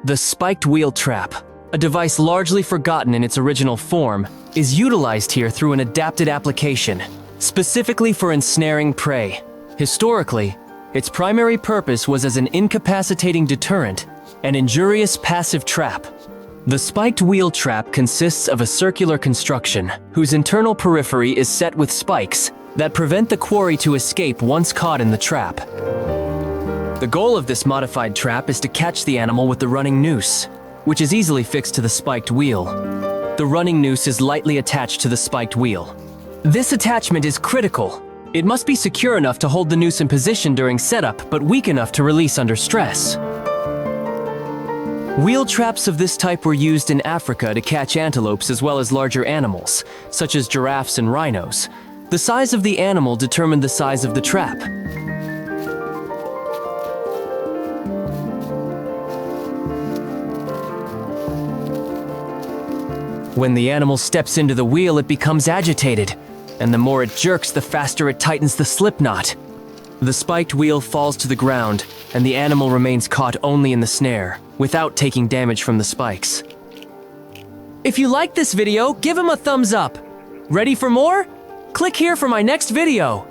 The spiked wheel trap, a device largely forgotten in its original form, is utilized here through an adapted application, specifically for ensnaring prey. Historically, its primary purpose was as an incapacitating deterrent, an injurious passive trap. The spiked wheel trap consists of a circular construction whose internal periphery is set with spikes that prevent the quarry to escape once caught in the trap. The goal of this modified trap is to catch the animal with the running noose, which is easily fixed to the spiked wheel. The running noose is lightly attached to the spiked wheel. This attachment is critical. It must be secure enough to hold the noose in position during setup, but weak enough to release under stress. Wheel traps of this type were used in Africa to catch antelopes as well as larger animals, such as giraffes and rhinos. The size of the animal determined the size of the trap. When the animal steps into the wheel, it becomes agitated, and the more it jerks, the faster it tightens the slip knot. The spiked wheel falls to the ground, and the animal remains caught only in the snare, without taking damage from the spikes. If you liked this video, give him a thumbs up. Ready for more? Click here for my next video.